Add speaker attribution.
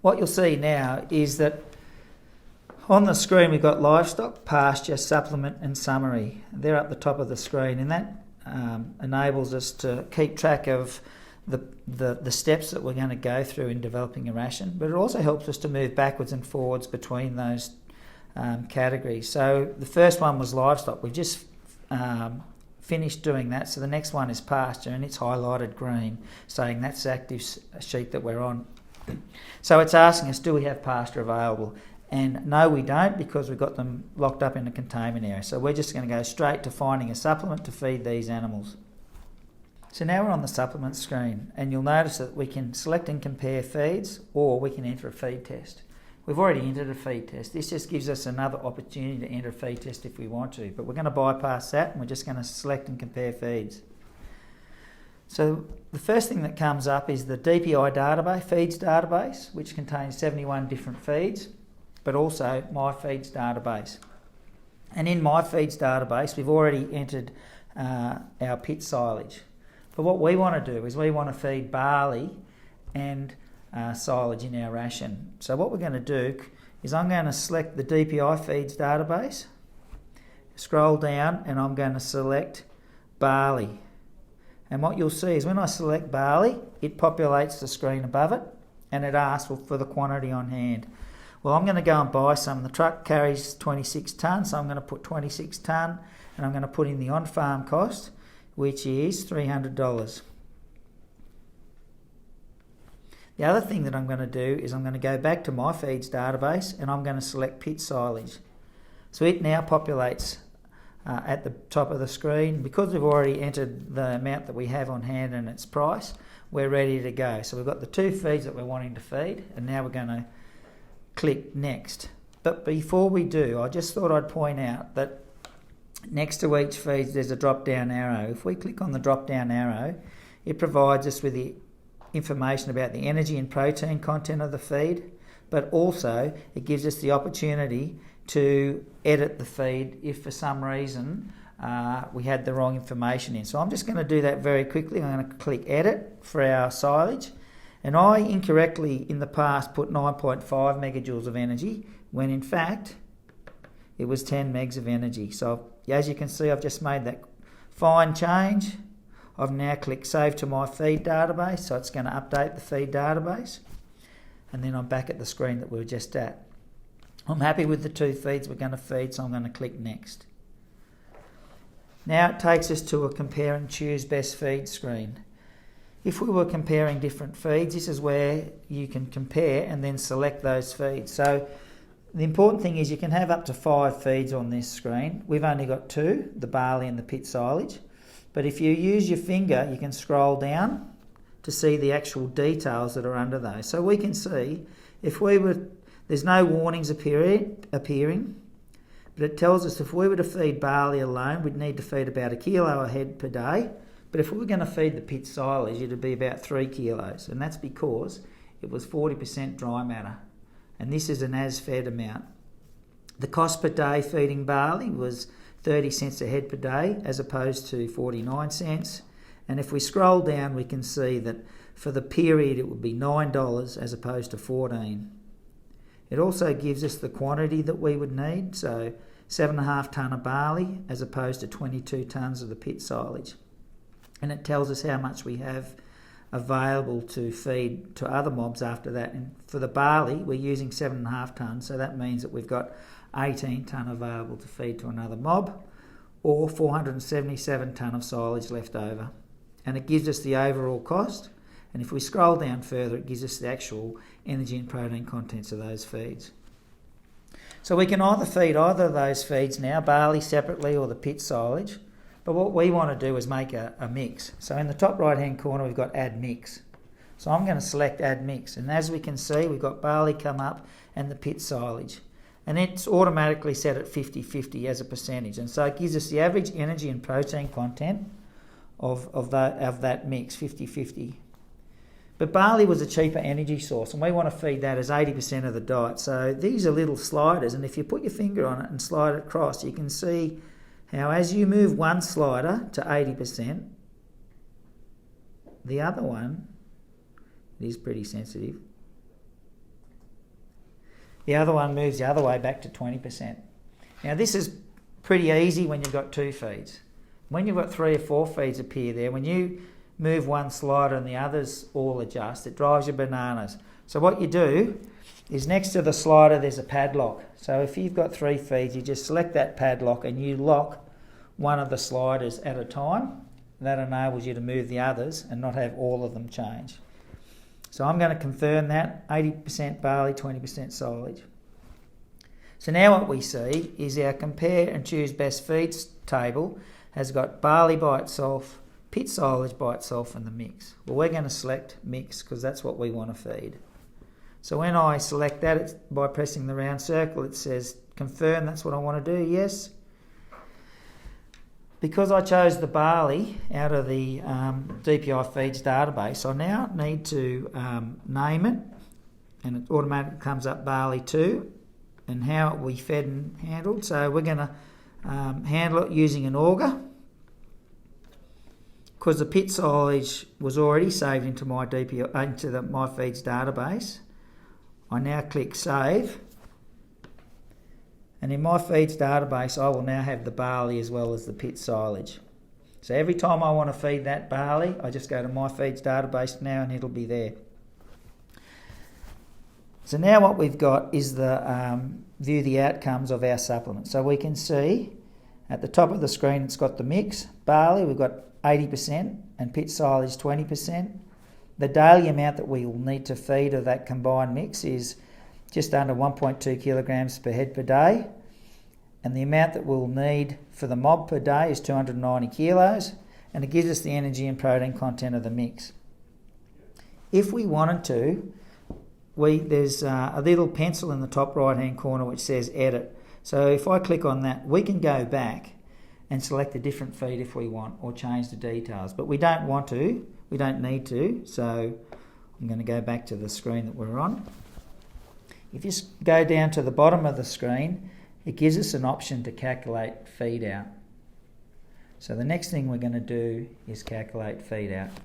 Speaker 1: what you'll see now is that on the screen we've got livestock, pasture, supplement and summary. They're up the top of the screen, and that enables us to keep track of the steps that we're going to go through in developing a ration, but it also helps us to move backwards and forwards between those categories. So the first one was livestock. We just finished doing that, so the next one is pasture, and it's highlighted green, saying that's the active sheet that we're on. So it's asking us, do we have pasture available? And no, we don't, because we've got them locked up in the containment area. So we're just going to go straight to finding a supplement to feed these animals. So now we're on the supplement screen, and you'll notice that we can select and compare feeds, or we can enter a feed test. We've already entered a feed test. This just gives us another opportunity to enter a feed test if we want to, but we're going to bypass that, and we're just going to select and compare feeds. So the first thing that comes up is the DPI database, feeds database, which contains 71 different feeds, but also my feeds database. And in my feeds database, we've already entered our pit silage. But what we want to do is we want to feed barley and silage in our ration. So what we're going to do is I'm going to select the DPI feeds database, scroll down, and I'm going to select barley. And what you'll see is when I select barley, it populates the screen above it, and it asks for the quantity on hand. Well, I'm going to go and buy some. The truck carries 26 tonnes, so I'm going to put 26 tonne, and I'm going to put in the on-farm cost, which is $300. The other thing that I'm going to do is I'm going to go back to my feeds database, and I'm going to select pit silage. So it now populates at the top of the screen. Because we've already entered the amount that we have on hand and its price, we're ready to go. So we've got the two feeds that we're wanting to feed, and now we're going to click next. But before we do, I just thought I'd point out that next to each feed there's a drop down arrow. If we click on the drop down arrow, it provides us with the information about the energy and protein content of the feed, but also it gives us the opportunity to edit the feed if for some reason we had the wrong information in. So I'm just going to do that very quickly. I'm going to click edit for our silage, and I incorrectly in the past put 9.5 megajoules of energy when in fact it was 10 megs of energy. So as you can see, I've just made that fine change. I've now clicked save to my feed database, so it's going to update the feed database, and then I'm back at the screen that we were just at. I'm happy with the two feeds we're going to feed, so I'm going to click next. Now it takes us to a compare and choose best feed screen. If we were comparing different feeds, this is where you can compare and then select those feeds. So the important thing is you can have up to 5 feeds on this screen. We've only got 2, the barley and the pit silage. But if you use your finger, you can scroll down to see the actual details that are under those. So we can see if we were, there's no warnings appearing, but it tells us if we were to feed barley alone, we'd need to feed about 1 kilo a head per day. But if we were going to feed the pit silage, it'd be about 3 kilos. And that's because it was 40% dry matter. And this is an as-fed amount. The cost per day feeding barley was 30 cents a head per day as opposed to 49 cents. And if we scroll down, we can see that for the period it would be $9 as opposed to 14. It also gives us the quantity that we would need, so 7.5 tonne of barley as opposed to 22 tonnes of the pit silage. And it tells us how much we have available to feed to other mobs after that. And for the barley, we're using 7.5 tonnes, so that means that we've got 18 tonne available to feed to another mob, or 477 tonne of silage left over. And it gives us the overall cost, and if we scroll down further, it gives us the actual energy and protein contents of those feeds. So we can either feed either of those feeds now, barley separately or the pit silage, but what we want to do is make a mix. So in the top right hand corner we've got add mix. So I'm going to select add mix, and as we can see we've got barley come up and the pit silage. And it's automatically set at 50-50 as a percentage, and so it gives us the average energy and protein content of that mix, 50-50. But barley was a cheaper energy source, and we want to feed that as 80% of the diet. So these are little sliders, and if you put your finger on it and slide it across, you can see how as you move one slider to 80%, the other one, it is pretty sensitive, the other one moves the other way back to 20%. Now this is pretty easy when you've got 2 feeds. When you've got 3 or 4 feeds appear there, when you move one slider and the others all adjust, it drives you bananas. So what you do is next to the slider there's a padlock. So if you've got 3 feeds, you just select that padlock and you lock one of the sliders at a time. That enables you to move the others and not have all of them change. So I'm going to confirm that, 80% barley, 20% silage. So now what we see is our compare and choose best feeds table has got barley by itself, pit silage by itself and the mix. Well, we're going to select mix because that's what we want to feed. So when I select that, it's by pressing the round circle, it says confirm, that's what I want to do, yes. Because I chose the barley out of the DPI feeds database, I now need to name it, and it automatically comes up barley 2 and how it will be fed and handled. So we're going to handle it using an auger. Because the pit silage was already saved into my my feeds database, I now click save. And in my feeds database, I will now have the barley as well as the pit silage. So every time I want to feed that barley, I just go to my feeds database now and it'll be there. So now what we've got is the view the outcomes of our supplement. So we can see at the top of the screen it's got the mix. Barley, we've got 80% and pit silage 20%. The daily amount that we will need to feed of that combined mix is just under 1.2 kilograms per head per day, and the amount that we'll need for the mob per day is 290 kilos, and it gives us the energy and protein content of the mix. If we wanted to, there's a little pencil in the top right hand corner which says edit. So if I click on that, we can go back and select a different feed if we want, or change the details, but we don't want to, we don't need to, so I'm going to go back to the screen that we're on. If you go down to the bottom of the screen, it gives us an option to calculate feed out. So the next thing we're going to do is calculate feed out.